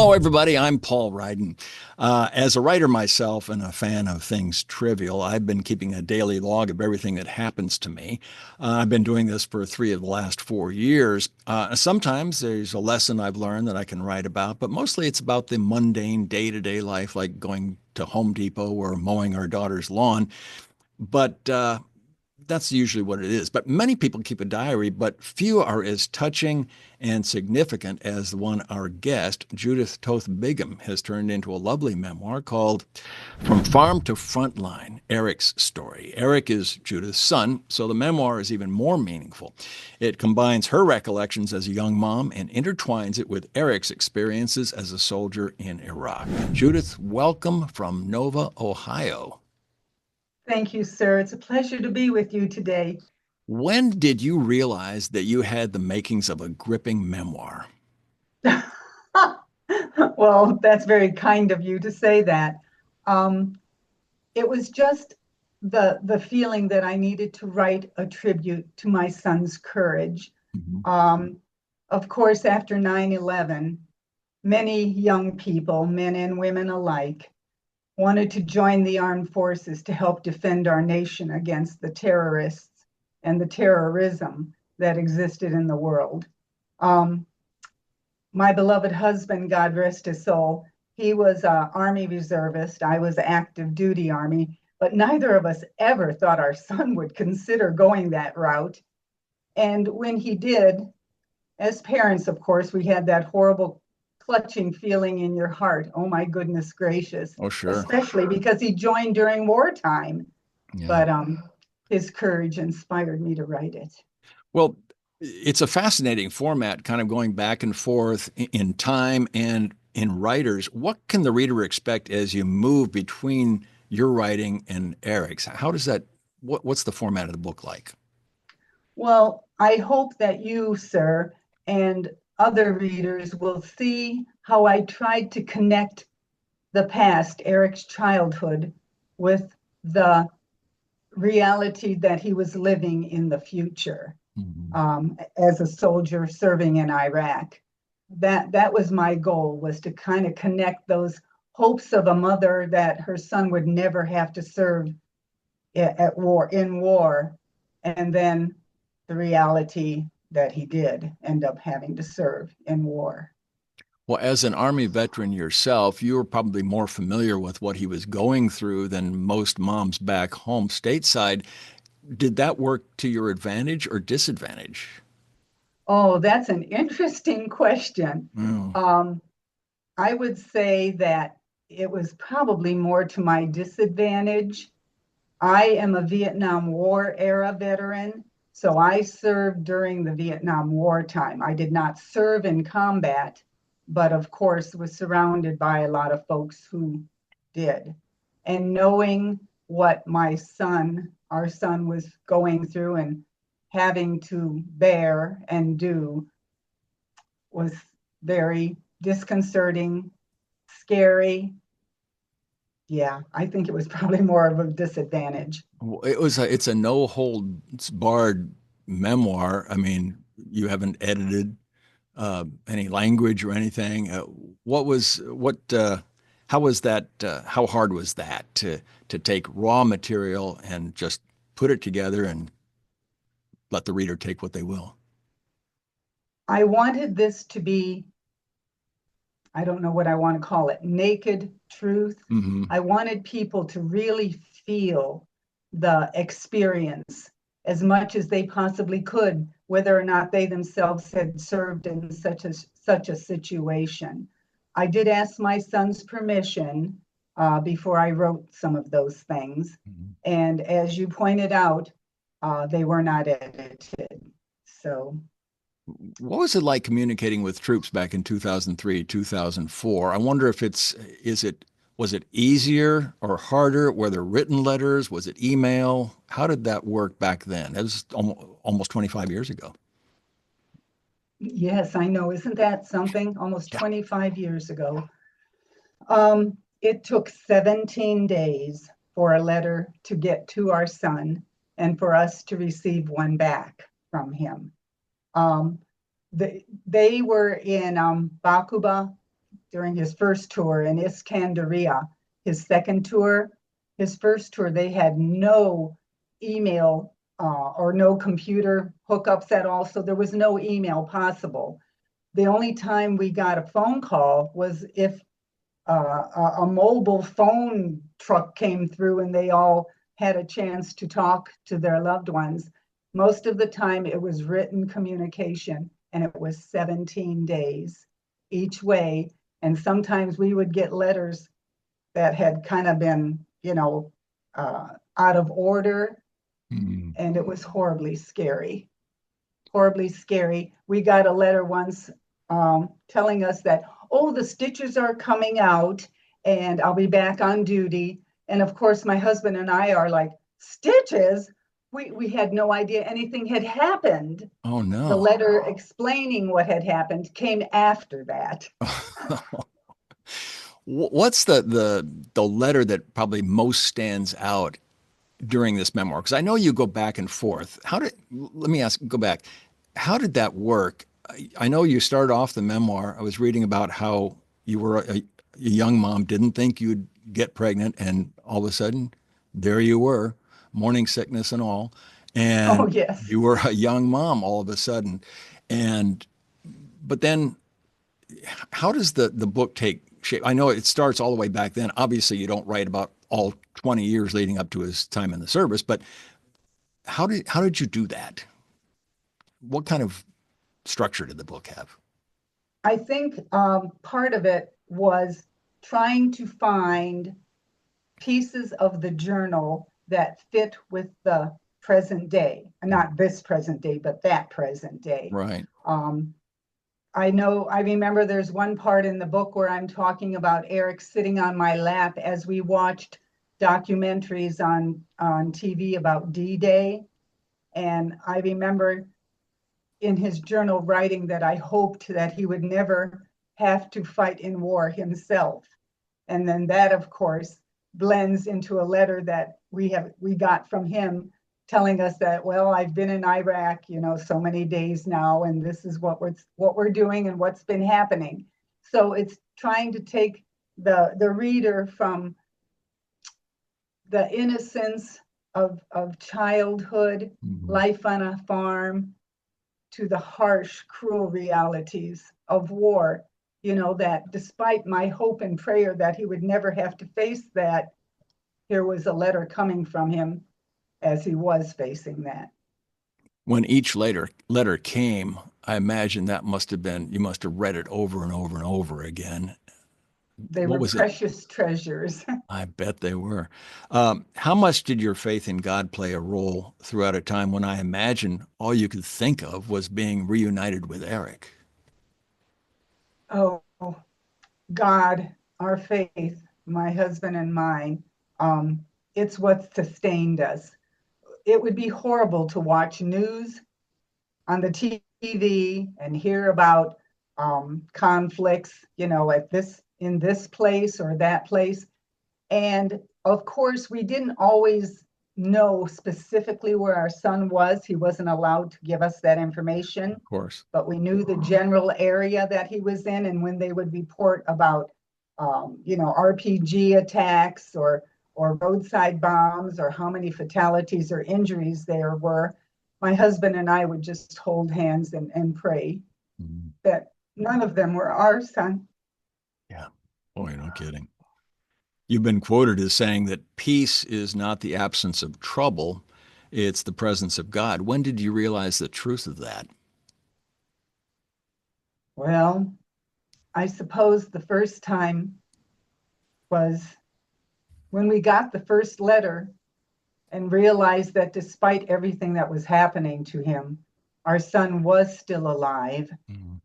Hello, everybody. I'm Paul Ryden. As a writer myself and a fan of things trivial, I've been keeping a daily log of everything that happens to me. I've been doing this for 3 of the last 4 years. Sometimes there's a lesson I've learned that I can write about, but mostly it's about the mundane day-to-day life, like going to Home Depot or mowing our daughter's lawn. But that's usually what it is. But many people keep a diary, but few are as touching and significant as the one our guest, Judith Toth Bigham, has turned into a lovely memoir called From Farm to Frontline, Eric's Story. Eric is Judith's son, so the memoir is even more meaningful. It combines her recollections as a young mom and intertwines it with Eric's experiences as a soldier in Iraq. Judith, welcome from Nova, Ohio. Thank you, sir. It's a pleasure to be with you today. When did you realize that you had the makings of a gripping memoir? Well, that's very kind of you to say that. Um, it was just the feeling that I needed to write a tribute to my son's courage. Mhm. Um, of course, after 9/11, many young people, men and women alike, wanted to join the armed forces to help defend our nation against the terrorists and the terrorism that existed in the world. Um, my beloved husband, God rest his soul, he was an Army reservist. I was active duty Army, but neither of us ever thought our son would consider going that route. And when he did, as parents, of course, we had that horrible clutching feeling in your heart. Oh my goodness gracious, Oh, sure. especially because he joined during wartime. Yeah. But his courage inspired me to write it. Well, it's a fascinating format, kind of going back and forth in time and in writers. What can the reader expect as you move between your writing and Eric's? How does that, what's the format of the book like? Well, I hope that you, sir, and other readers will see how I tried to connect the past, Eric's childhood, with the reality that he was living in the future, Mhm. as a soldier serving in Iraq. That was my goal, was to kind of connect those hopes of a mother that her son would never have to serve at war in war, and then the reality that he did end up having to serve in war. Well, as an Army veteran yourself, you were probably more familiar with what he was going through than most moms back home stateside. Did that work to your advantage or disadvantage? Oh, that's an interesting question. Oh, Um, I would say that it was probably more to my disadvantage. I am a Vietnam War era veteran, so I served during the Vietnam War time. I did not serve in combat, but of course was surrounded by a lot of folks who did. And knowing what our son was going through and having to bear and do was very disconcerting, scary. Yeah, I think it was probably more of a disadvantage. well, it's a no holds barred memoir. I mean, you haven't edited any language or anything. How was that? How hard was that to take raw material and just put it together and let the reader take what they will? I wanted this to be, I don't know what I want to call it, naked truth. Hmm. I wanted people to really feel the experience as much as they possibly could, whether or not they themselves had served in such a situation. I did ask my son's permission before I wrote some of those things. And as you pointed out, they were not edited. So What was it like communicating with troops back in 2003, 2004? I wonder if was it easier or harder? Were there written letters? Was it email? How did that work back then? That was almost 25 years ago. yes, I know. Isn't that something? Almost Yeah. 25 years ago. It took 17 days for a letter to get to our son and for us to receive one back from him. Um, they were in Bakuba, during his first tour in Iskandaria. His second tour, his first tour, they had no email or no computer hookups at all. So there was no email possible. The only time we got a phone call was if a mobile phone truck came through and they all had a chance to talk to their loved ones. Most of the time it was written communication, and it was 17 days each way. And sometimes we would get letters that had kind of been, out of order. Mm. And it was horribly scary. Horribly scary. We got a letter once telling us that, oh, the stitches are coming out and I'll be back on duty. And of course, my husband and I are like, stitches? We had no idea anything had happened. Oh, no. The letter explaining what had happened came after that. What's the letter that probably most stands out during this memoir? Because I know you go back and forth. Let me go back. How did that work? I know you started off the memoir. I was reading about how you were a young mom, didn't think you'd get pregnant, and all of a sudden, there you were, morning sickness and all. And Oh, yes. you were a young mom all of a sudden. But then how does the book take shape? I know it starts all the way back then. Obviously, you don't write about all 20 years leading up to his time in the service, but how did you do that? What kind of structure did the book have? I think part of it was trying to find pieces of the journal that fit with the present day, not this present day, but that present day. Right. I remember there's one part in the book where I'm talking about Eric sitting on my lap as we watched documentaries on TV about D-Day. And I remember in his journal writing that I hoped that he would never have to fight in war himself. And then that, of course, blends into a letter that we got from him telling us that, well, I've been in Iraq, so many days now, and this is what we're doing and what's been happening. So it's trying to take the reader from the innocence of childhood, life on a farm, to the harsh, cruel realities of war. That despite my hope and prayer that he would never have to face that, here was a letter coming from him as he was facing that. When each letter came, I imagine that you must have read it over and over and over again. They What were was it? precious treasures. I bet they were. How much did your faith in God play a role throughout a time when I imagine all you could think of was being reunited with Eric? Oh, God, our faith, my husband and mine, it's what sustained us. It would be horrible to watch news on the TV and hear about conflicts, in this place or that place. And of course, we didn't always know specifically where our son was. He wasn't allowed to give us that information. Of course. But we knew the general area that he was in. And when they would report about, RPG attacks or roadside bombs or how many fatalities or injuries there were, my husband and I would just hold hands and pray that none of them were our son. Yeah. Boy, no kidding. You've been quoted as saying that peace is not the absence of trouble, it's the presence of God. When did you realize the truth of that? Well, I suppose the first time was when we got the first letter and realized that despite everything that was happening to him, our son was still alive.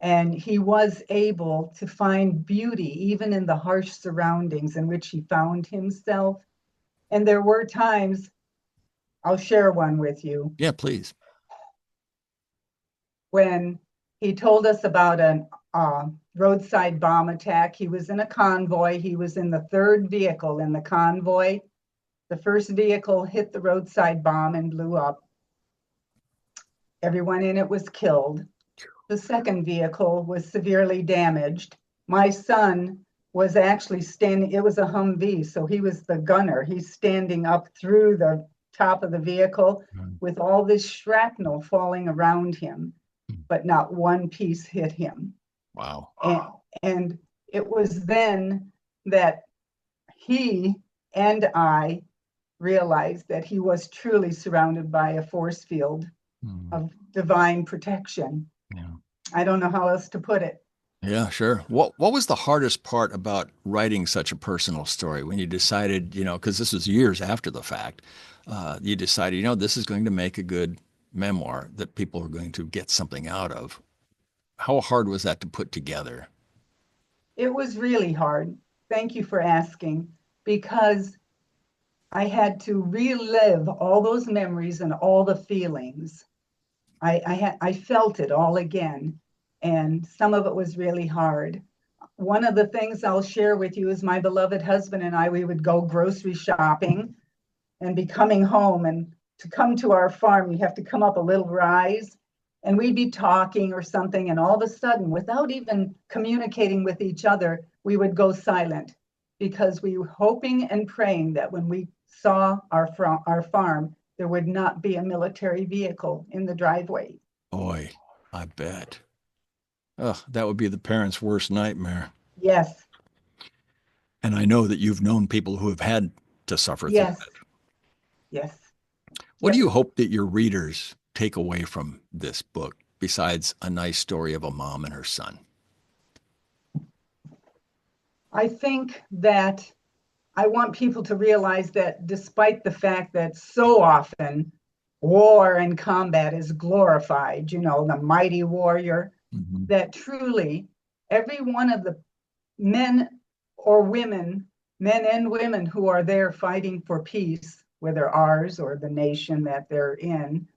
And he was able to find beauty even in the harsh surroundings in which he found himself. And there were times, I'll share one with you. Yeah, please. When he told us about a roadside bomb attack, he was in a convoy. He was in the third vehicle in the convoy. The first vehicle hit the roadside bomb and blew up. Everyone in it was killed. The second vehicle was severely damaged. My son was actually standing, it was a Humvee, so he was the gunner. He's standing up through the top of the vehicle with all this shrapnel falling around him, but not one piece hit him. Wow. And it was then that he and I realized that he was truly surrounded by a force field of divine protection. Yeah. I don't know how else to put it. Yeah, sure. What was the hardest part about writing such a personal story when you decided, because this was years after the fact, you decided, this is going to make a good memoir that people are going to get something out of. How hard was that to put together? It was really hard. Thank you for asking, because I had to relive all those memories and all the feelings. I felt it all again, and some of it was really hard. One of the things I'll share with you is my beloved husband and I, we would go grocery shopping and be coming home, and to come to our farm, you have to come up a little rise, and we'd be talking or something, and all of a sudden, without even communicating with each other, we would go silent, because we were hoping and praying that when we saw our farm, there would not be a military vehicle in the driveway. Boy, I bet. Oh, that would be the parents' worst nightmare. Yes, And I know that you've known people who have had to suffer through yes, it. yes. What do Yep. you hope that your readers take away from this book besides a nice story of a mom and her son? I think that I want people to realize that despite the fact that so often war and combat is glorified, the mighty warrior, Mhm. that truly every one of the men or women, men and women who are there fighting for peace, whether ours or the nation that they're in,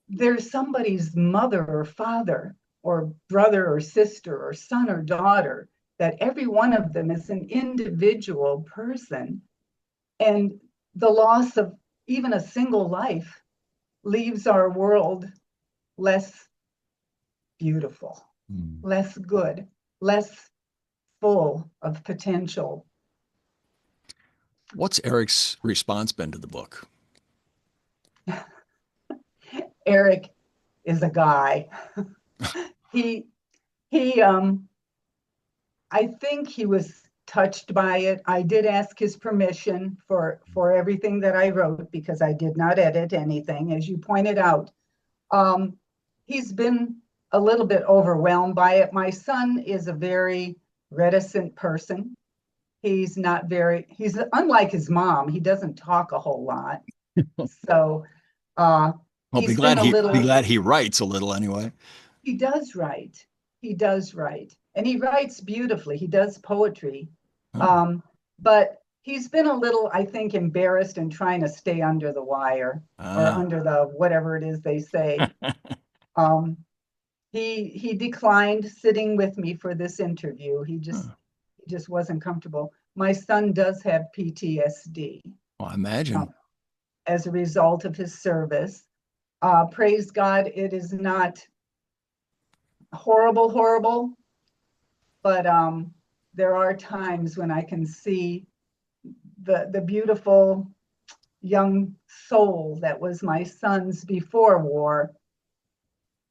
they're somebody's mother or father or brother or sister or son or daughter, that every one of them is an individual person. And the loss of even a single life leaves our world less beautiful, Mm. less good, less full of potential. What's Eric's response been to the book? Eric is a guy. he he I think he was touched by it. I did ask his permission for everything that I wrote, because I did not edit anything, as you pointed out. Um, he's been a little bit overwhelmed by it. My son is a very reticent person. He's unlike his mom. He doesn't talk a whole lot. So uh, Well, be he's been glad a little, he writes a little anyway. he does write. He does write. And he writes beautifully. He does poetry. Oh. But he's been a little, I think, embarrassed and trying to stay under the wire, or Ah. under the whatever it is they say. Um, he declined sitting with me for this interview. He just wasn't comfortable. My son does have PTSD, Well, I imagine. as a result of his service. Praise God, it is not horrible, horrible, but there are times when I can see the beautiful young soul that was my son's before war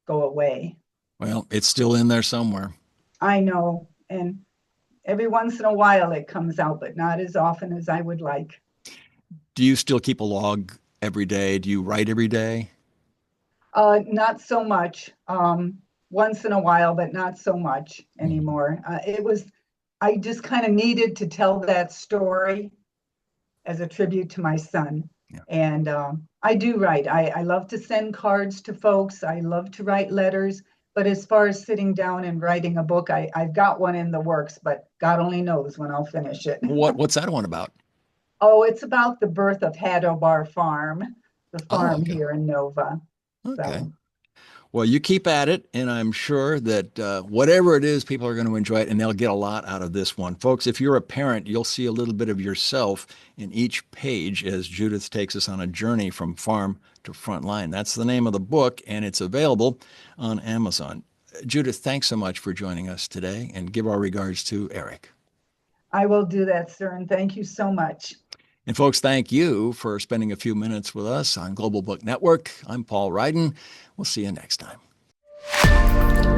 go away. Well, it's still in there somewhere. I know, and every once in a while it comes out, but not as often as I would like. Do you still keep a log every day? Do you write every day? Not so much. Once in a while, but not so much Mhm. anymore. I just kind of needed to tell that story as a tribute to my son. Yeah. And I do write. I love to send cards to folks. I love to write letters. But as far as sitting down and writing a book, I've got one in the works, but God only knows when I'll finish it. What's that one about? Oh, it's about the birth of Hadobar Farm, the Oh, farm okay. here in Nova. Okay. So Well, you keep at it, and I'm sure that whatever it is, people are going to enjoy it, and they'll get a lot out of this one. Folks, if you're a parent, you'll see a little bit of yourself in each page as Judith takes us on a journey from farm to frontline. That's the name of the book, and it's available on Amazon. Judith, thanks so much for joining us today, and give our regards to Eric. I will do that, sir, and thank you so much. And folks, thank you for spending a few minutes with us on Global Book Network. I'm Paul Ryden. We'll see you next time.